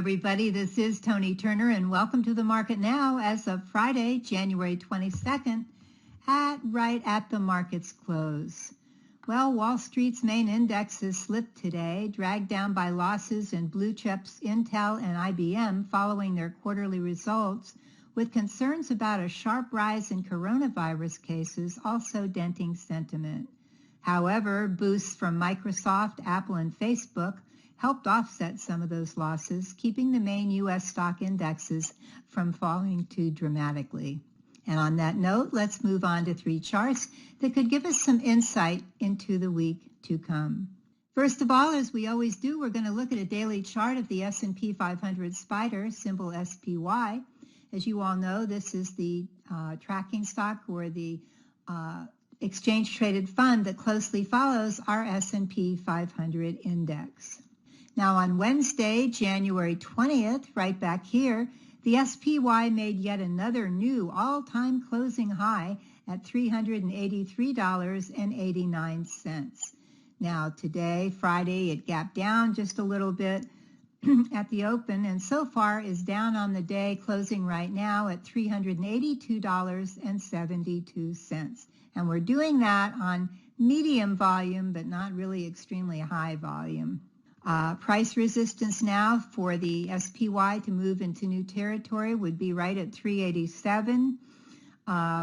everybody. This is Toni Turner, and welcome to the market now as of Friday, January 22nd, right at the market's close. Well, Wall Street's main indexes slipped today, dragged down by losses in blue chips Intel and IBM following their quarterly results, with concerns about a sharp rise in coronavirus cases also denting sentiment. However, boosts from Microsoft, Apple, and Facebook helped offset some of those losses, keeping the main U.S. stock indexes from falling too dramatically. And on that note, let's move on to three charts that could give us some insight into the week to come. First of all, as we always do, we're going to look at a daily chart of the S&P 500 SPDR, symbol SPY. As you all know, this is the tracking stock or the exchange-traded fund that closely follows our S&P 500 index. Now on Wednesday, January 20th, right back here, the SPY made yet another new all-time closing high at $383.89. Now today, Friday, it gapped down just a little bit at the open, and so far is down on the day, closing right now at $382.72. And we're doing that on medium volume, but not really extremely high volume. Price resistance now for the SPY to move into new territory would be right at 387.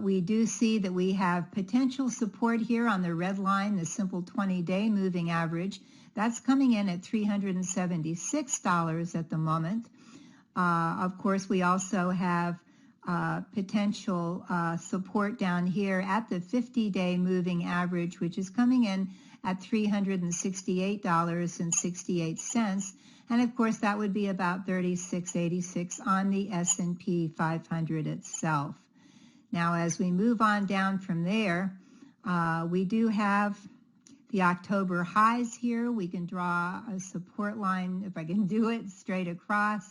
We do see that we have potential support here on the red line, the simple 20-day moving average. That's coming in at $376 at the moment. Of course, we also have potential support down here at the 50-day moving average, which is coming in at $368.68. And of course, that would be about $36.86 on the S&P 500 itself. Now, as we move on down from there, we do have the October highs here. We can draw a support line, if I can do it, straight across.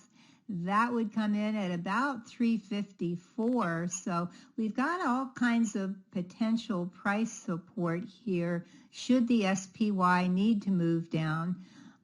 That would come in at about 354. So we've got all kinds of potential price support here should the SPY need to move down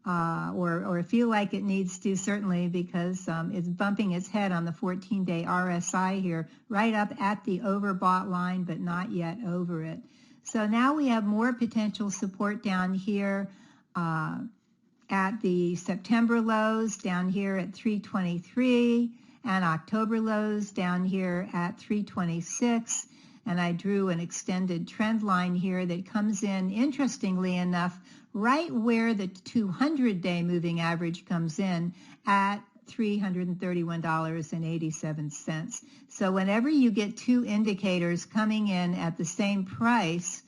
or feel like it needs to, certainly, because it's bumping its head on the 14-day RSI here, right up at the overbought line, but not yet over it. So now we have more potential support down here at the September lows down here at 323 and October lows down here at 326. And I drew an extended trend line here that comes in, interestingly enough, right where the 200-day moving average comes in at $331.87. So whenever you get two indicators coming in at the same price,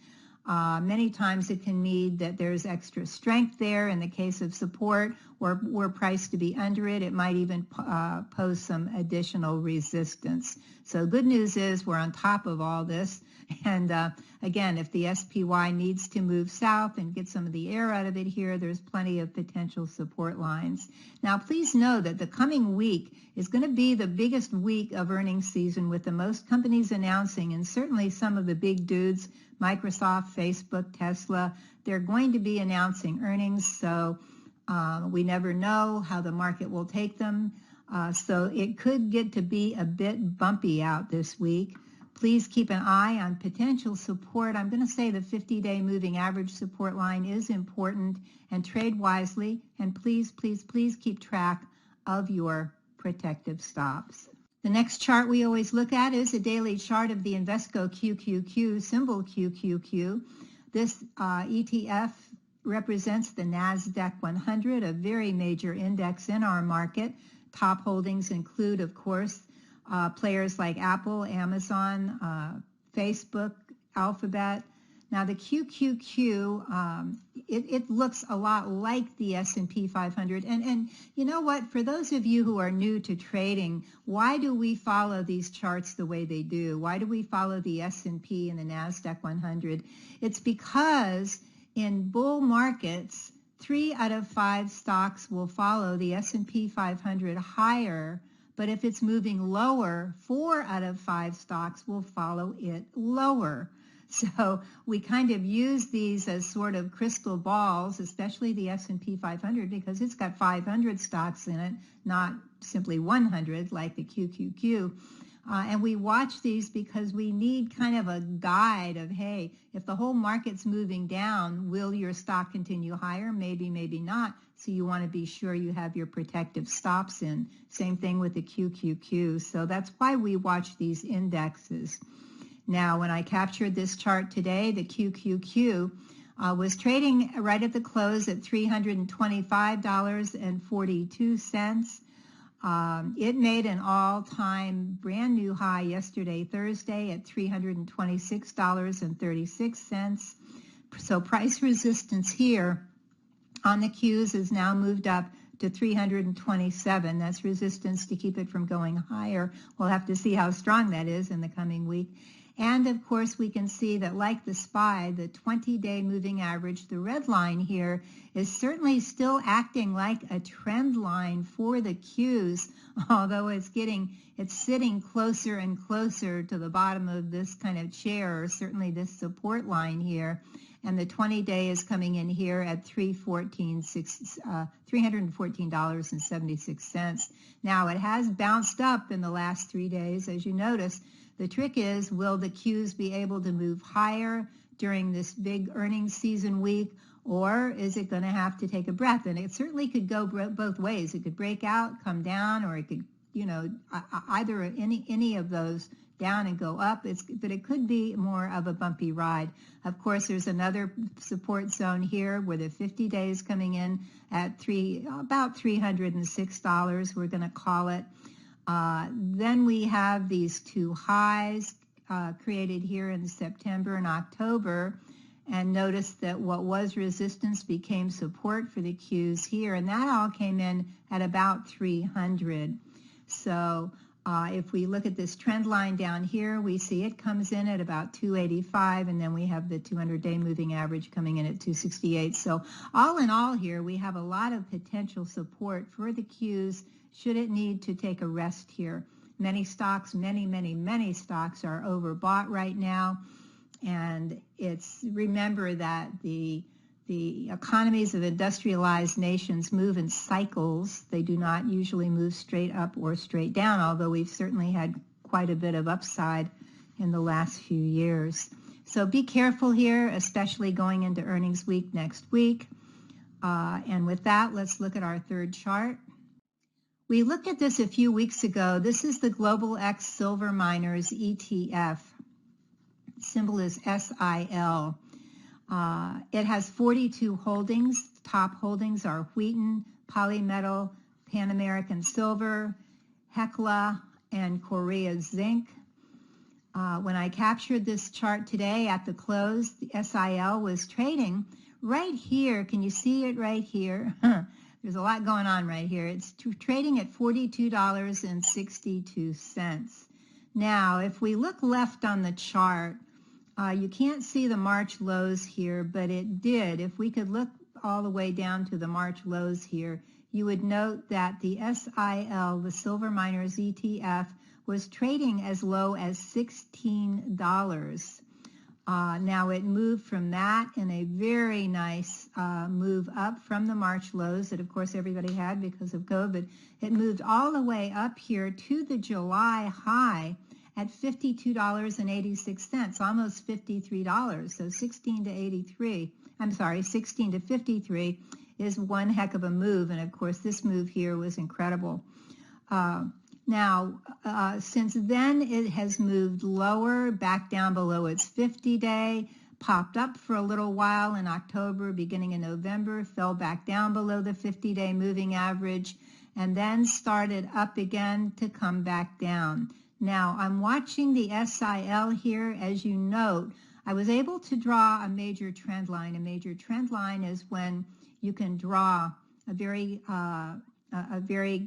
many times it can mean that there's extra strength there in the case of support, or were priced to be under it. It might even pose some additional resistance. So good news is we're on top of all this. And again, if the SPY needs to move south and get some of the air out of it here, there's plenty of potential support lines. Now, please know that the coming week is going to be the biggest week of earnings season, with the most companies announcing, and certainly some of the big dudes, Microsoft, Facebook, Tesla, they're going to be announcing earnings. So we never know how the market will take them. So it could get to be a bit bumpy out this week. Please keep an eye on potential support. I'm going to say the 50-day moving average support line is important, and trade wisely. And please, please, please keep track of your protective stops. The next chart we always look at is a daily chart of the Invesco QQQ, symbol QQQ. This ETF represents the Nasdaq 100, a very major index in our market. Top holdings include, of course, players like Apple, Amazon, Facebook, Alphabet. Now the QQQ, it looks a lot like the S&P 500. And you know what? For those of you who are new to trading, why do we follow these charts the way they do? Why do we follow the S&P and the Nasdaq 100? It's because in bull markets, 3 out of 5 stocks will follow the S&P 500 higher, but if it's moving lower, 4 out of 5 stocks will follow it lower. So we kind of use these as sort of crystal balls, especially the S&P 500, because it's got 500 stocks in it, not simply 100 like the QQQ. And we watch these because we need kind of a guide of, hey, if the whole market's moving down, will your stock continue higher? Maybe, maybe not. So you want to be sure you have your protective stops in. Same thing with the QQQ. So that's why we watch these indexes. Now, when I captured this chart today, the QQQ was trading right at the close at $325.42. It made an all-time brand new high yesterday, Thursday, at $326.36. So price resistance here on the Qs is now moved up to 327. That's resistance to keep it from going higher. We'll have to see how strong that is in the coming week. And of course, we can see that like the SPY, the 20-day moving average, the red line here, is certainly still acting like a trend line for the Qs, although it's sitting closer and closer to the bottom of this kind of chair, or certainly this support line here. And the 20-day is coming in here at $314.76. Now, it has bounced up in the last 3 days, as you notice. The trick is, will the Qs be able to move higher during this big earnings season week, or is it going to have to take a breath? And it certainly could go both ways. It could break out, come down, or it could, either any of those, down and go up. But it could be more of a bumpy ride. Of course, there's another support zone here where the 50-day is coming in at about $306, we're going to call it. Then we have these two highs created here in September and October, and notice that what was resistance became support for the Qs here, and that all came in at about 300. So if we look at this trend line down here, we see it comes in at about 285, and then we have the 200-day moving average coming in at 268. So all in all here, we have a lot of potential support for the Qs should it need to take a rest here. Many stocks, many stocks are overbought right now. And remember that the economies of industrialized nations move in cycles. They do not usually move straight up or straight down, although we've certainly had quite a bit of upside in the last few years. So be careful here, especially going into earnings week next week. And with that, let's look at our third chart. We looked at this a few weeks ago. This is the Global X Silver Miners ETF. Symbol is SIL. It has 42 holdings. Top holdings are Wheaton, Polymetal, Pan American Silver, Hecla, and Korea Zinc. When I captured this chart today at the close, the SIL was trading right here. Can you see it right here? There's a lot going on right here. It's trading at $42.62. Now, if we look left on the chart, you can't see the March lows here, but it did. If we could look all the way down to the March lows here, you would note that the SIL, the Silver Miners ETF, was trading as low as $16. Now it moved from that in a very nice move up from the March lows that, of course, everybody had because of COVID. It moved all the way up here to the July high at $52.86, almost $53. So 16 to 53 is one heck of a move. And of course, this move here was incredible. Now, since then, it has moved lower, back down below its 50-day, popped up for a little while in October, beginning in November, fell back down below the 50-day moving average, and then started up again to come back down. Now, I'm watching the SIL here. As you note, I was able to draw a major trend line. A major trend line is when you can draw a very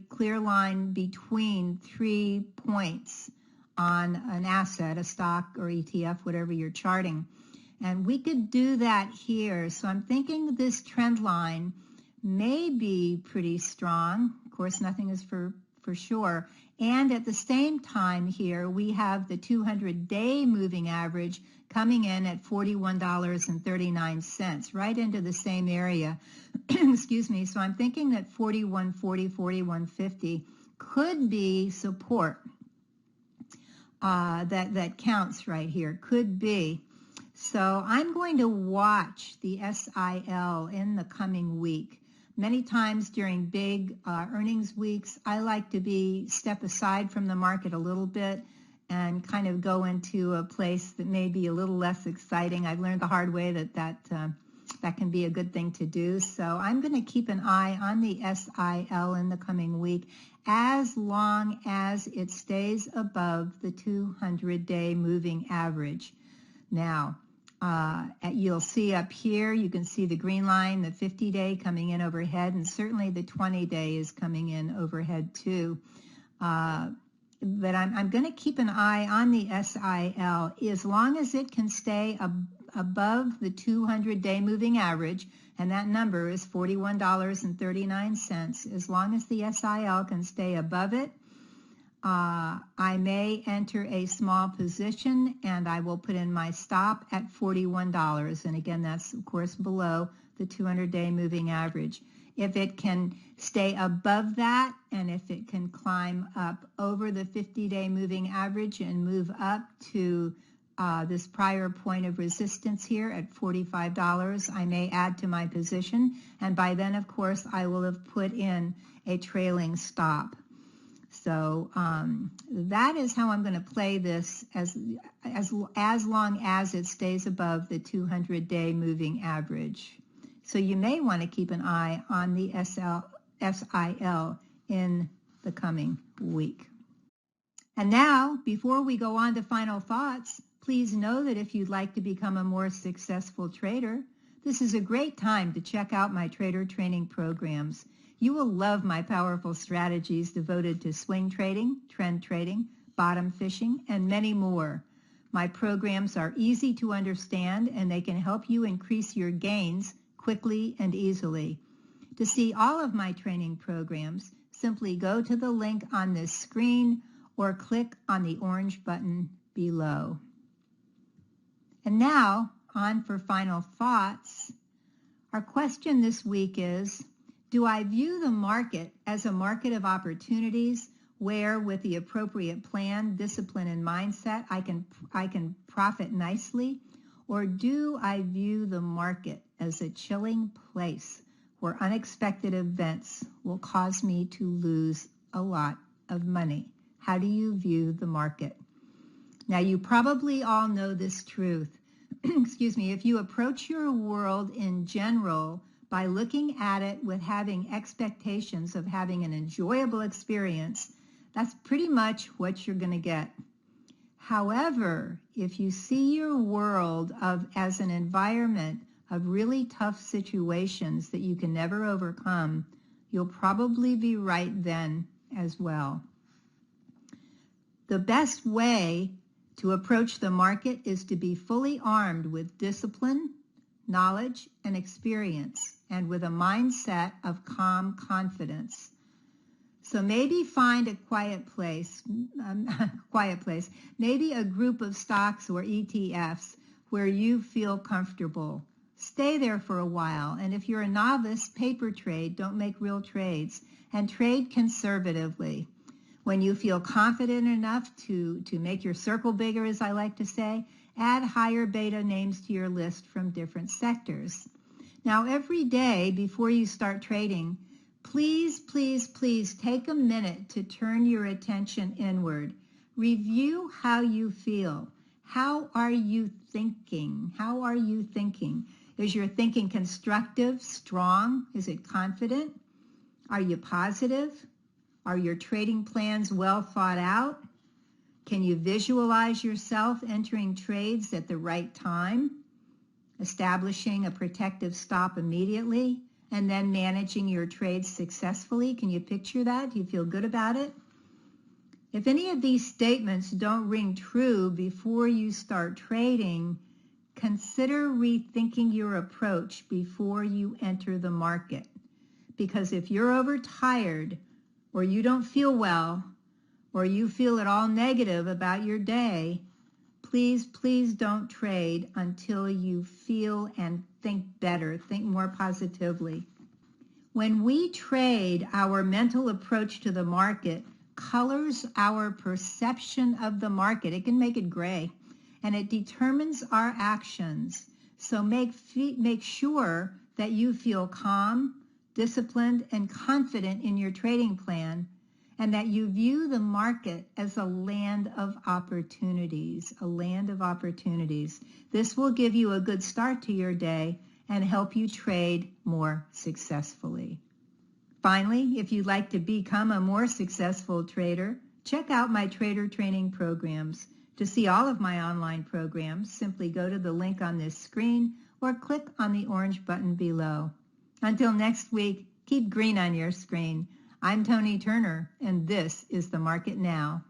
clear line between 3 points on an asset, a stock or ETF, whatever you're charting. And we could do that here. So I'm thinking this trend line may be pretty strong. Of course, nothing is for for sure. And at the same time here, we have the 200-day moving average coming in at $41.39, right into the same area. Excuse me. So I'm thinking that 41.40, 41.50 could be support. That counts right here, could be. So I'm going to watch the SIL in the coming week. Many times during big earnings weeks, I like to step aside from the market a little bit and kind of go into a place that may be a little less exciting. I've learned the hard way that can be a good thing to do. So I'm going to keep an eye on the SIL in the coming week as long as it stays above the 200-day moving average. Now, you'll see up here, you can see the green line, the 50-day coming in overhead, and certainly the 20-day is coming in overhead too. But I'm going to keep an eye on the SIL as long as it can stay above the 200-day moving average, and that number is $41.39. As long as the SIL can stay above it, I may enter a small position, and I will put in my stop at $41. And again, that's of course below the 200-day moving average. If it can stay above that, and if it can climb up over the 50-day moving average and move up to this prior point of resistance here at $45, I may add to my position. And by then, of course, I will have put in a trailing stop. So that is how I'm going to play this as long as it stays above the 200-day moving average. So you may want to keep an eye on the SIL in the coming week. And now, before we go on to final thoughts, please know that if you'd like to become a more successful trader, this is a great time to check out my trader training programs. You will love my powerful strategies devoted to swing trading, trend trading, bottom fishing, and many more. My programs are easy to understand, and they can help you increase your gains quickly and easily. To see all of my training programs, simply go to the link on this screen or click on the orange button below. And now, on for final thoughts. Our question this week is, do I view the market as a market of opportunities where, with the appropriate plan, discipline, and mindset, I can profit nicely? Or do I view the market as a chilling place where unexpected events will cause me to lose a lot of money? How do you view the market? Now, you probably all know this truth. Excuse me. If you approach your world in general by looking at it with having expectations of having an enjoyable experience, that's pretty much what you're going to get. However, if you see your world as an environment of really tough situations that you can never overcome, you'll probably be right then as well. The best way to approach the market is to be fully armed with discipline, knowledge, and experience, and with a mindset of calm confidence. So maybe find a quiet place, maybe a group of stocks or ETFs where you feel comfortable. Stay there for a while, and if you're a novice, paper trade, don't make real trades, and trade conservatively. When you feel confident enough to make your circle bigger, as I like to say, add higher beta names to your list from different sectors. Now, every day before you start trading, please, please, please take a minute to turn your attention inward. Review how you feel. How are you thinking? How are you thinking? Is your thinking constructive, strong? Is it confident? Are you positive? Are your trading plans well thought out? Can you visualize yourself entering trades at the right time, establishing a protective stop immediately, and then managing your trades successfully? Can you picture that? Do you feel good about it? If any of these statements don't ring true before you start trading, consider rethinking your approach before you enter the market. Because if you're overtired, or you don't feel well, or you feel at all negative about your day, please, please don't trade until you feel and think better, think more positively. When we trade, our mental approach to the market colors our perception of the market. It can make it gray, and it determines our actions. So make sure that you feel calm, disciplined, and confident in your trading plan, and that you view the market as a land of opportunities, a land of opportunities. This will give you a good start to your day and help you trade more successfully. Finally, if you'd like to become a more successful trader, check out my trader training programs. To see all of my online programs, simply go to the link on this screen or click on the orange button below. Until next week, keep green on your screen. I'm Toni Turner, and this is The Market Now.